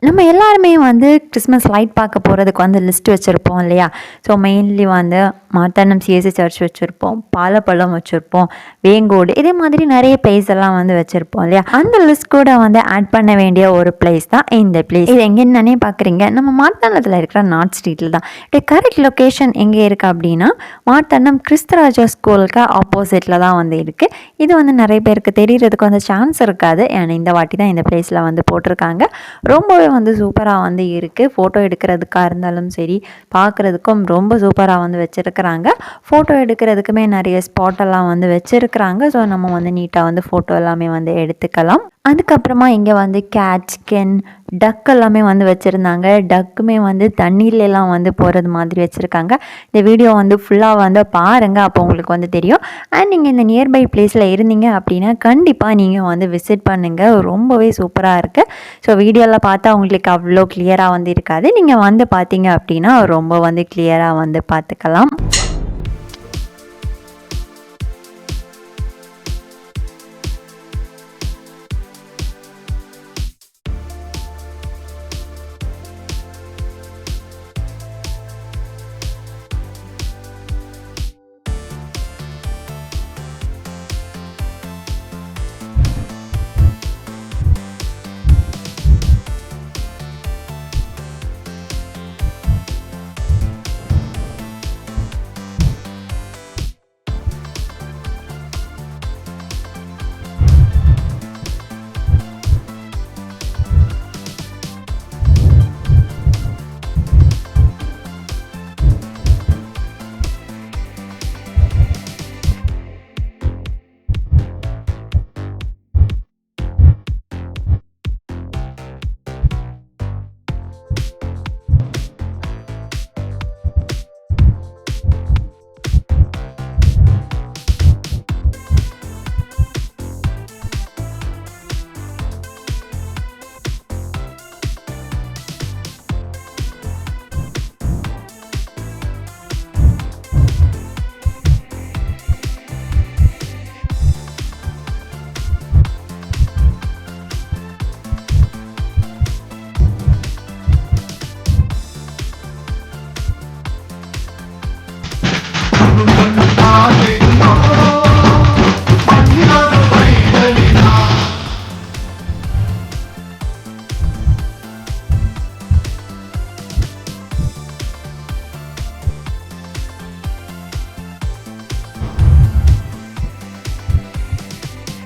நம்ம எல்லாருமே வந்து கிறிஸ்மஸ் லைட் பார்க்க போகிறதுக்கு வந்து லிஸ்ட் வச்சுருப்போம் இல்லையா? ஸோ மெயின்லி வந்து மார்த்தாண்டம் சிஎஸ்சி சர்ச் வச்சுருப்போம், பாலப்பழம் வச்சுருப்போம், வேங்கோடு, இதே மாதிரி நிறைய பிளேஸ் எல்லாம் வந்து வச்சுருப்போம் இல்லையா? அந்த லிஸ்ட் கூட வந்து ஆட் பண்ண வேண்டிய ஒரு பிளேஸ் தான் இந்த பிளேஸ். இது எங்கேன்னு தானே பார்க்குறீங்க? நம்ம மார்த்தாண்டத்தில் இருக்கிற நார்த் ஸ்ட்ரீட்டில் தான். கரெக்ட் லொக்கேஷன் எங்கே இருக்குது அப்படின்னா, மார்த்தாண்டம் கிறிஸ்தராஜா ஸ்கூலுக்கு ஆப்போசிட்டில் தான் வந்து இருக்குது. இது வந்து நிறைய பேருக்கு தெரியறதுக்கு வந்து சான்ஸ் இருக்காது. ஏன்னா இந்த வாட்டி தான் இந்த பிளேஸில் வந்து போட்டிருக்காங்க. ரொம்பவே வந்து சூப்பராக வந்து இருக்குது. ஃபோட்டோ எடுக்கிறதுக்காக இருந்தாலும் சரி, பார்க்குறதுக்கும் ரொம்ப சூப்பராக வந்து வச்சுருக்கிறாங்க. ஃபோட்டோ எடுக்கிறதுக்குமே நிறைய ஸ்பாட்டெல்லாம் வந்து வச்சுருக்கிறாங்க. ஸோ நம்ம வந்து நீட்டாக வந்து ஃபோட்டோ எல்லாமே வந்து எடுத்துக்கலாம். அதுக்கப்புறமா இங்கே வந்து கேட், சிக்கன், டக் எல்லாமே வந்து வச்சுருந்தாங்க. டக்குமே வந்து தண்ணீர்லாம் வந்து போகிறது மாதிரி வச்சுருக்காங்க. இந்த வீடியோ வந்து ஃபுல்லாக வந்து பாருங்கள், அப்போ உங்களுக்கு வந்து தெரியும். அண்ட் நீங்கள் இந்த நியர்பை பிளேஸில் இருந்தீங்க அப்படின்னா கண்டிப்பாக நீங்கள் வந்து விசிட் பண்ணுங்கள். ரொம்பவே சூப்பராக இருக்குது. ஸோ வீடியோவில் பார்த்தா உங்களுக்கு அவ்வளோ கிளியராக வந்து இருக்காது. நீங்கள் வந்து பார்த்தீங்க அப்படின்னா ரொம்ப வந்து கிளியராக வந்து பார்த்துக்கலாம்.